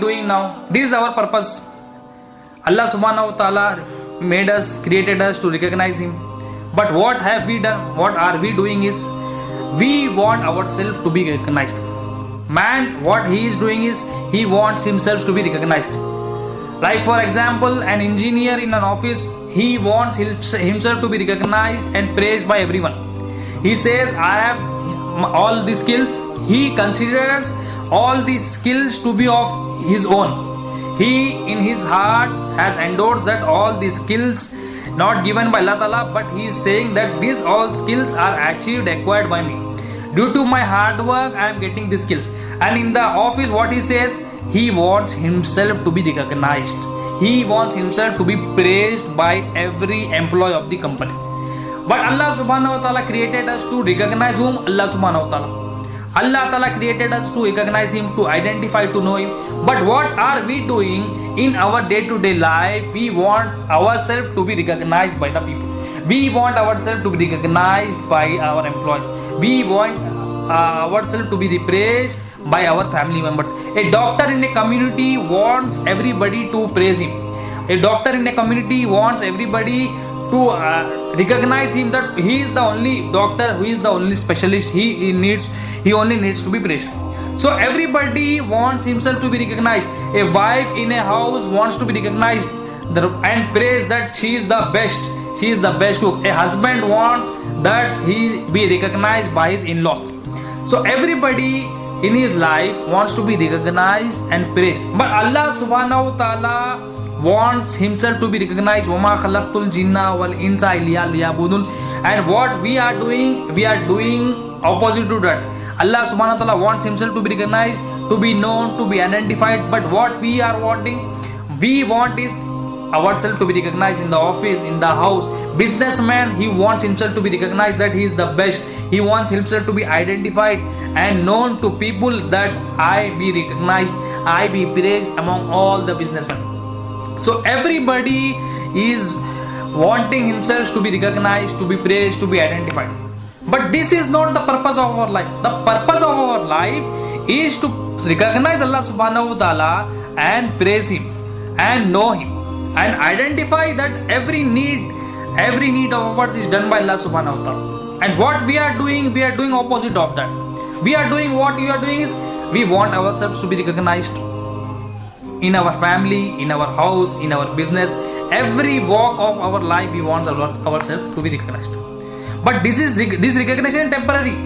doing now? This is our purpose. Allah subhanahu wa ta'ala made us, created us to recognize Him. But what have we done? What are we doing is, we want ourselves to be recognized. Man, what he is doing is, he wants himself to be recognized. Like for example, an engineer in an office, he wants himself to be recognized and praised by everyone. He says, I have all the skills. He considers all the skills to be of his own. He in his heart has endorsed that all the skills not given by Allah Ta'ala, but he is saying that these all skills are achieved, acquired by me. Due to my hard work, I am getting these skills. And in the office, what he says, he wants himself to be recognized. He wants himself to be praised by every employee of the company. But Allah subhanahu wa ta'ala created us to recognize whom? Allah subhanahu wa ta'ala. Allah Ta'ala created us to recognize Him, to identify, to know Him. But what are we doing in our day-to-day life? We want ourselves to be recognized by the people. We want ourselves to be recognized by our employees. We want ourselves to be praised by our family members. A doctor in a community wants everybody to praise him. A doctor in a community wants everybody to recognize him, that he is the only doctor, he is the only specialist, he only needs to be praised. So everybody wants himself to be recognized. A wife in a house wants to be recognized and praised that she is the best, she is the best cook. A husband wants that he be recognized by his in-laws. So everybody in his life wants to be recognized and praised. But Allah subhanahu wa ta'ala wants himself to be recognized. وَمَا خَلَقْتُ الْجِنَّ وَالْإِنسَ إِلَّا لِيَعْبُدُونِ. And what we are doing opposite to that. Allah subhanahu wa ta'ala wants himself to be recognized, to be known, to be identified. But what we are wanting, we want is ourselves to be recognized in the office, in the house. Businessman, he wants himself to be recognized that he is the best. He wants himself to be identified and known to people that I be recognized, I be praised among all the businessmen. So everybody is wanting himself to be recognized, to be praised, to be identified. But this is not the purpose of our life. The purpose of our life is to recognize Allah subhanahu wa ta'ala and praise Him and know Him and identify that every need of ours is done by Allah subhanahu wa ta'ala. And what we are doing opposite of that. What we are doing is, we want ourselves to be recognized in our family, in our house, in our business. Every walk of our life, we want ourselves to be recognized. But this recognition is temporary.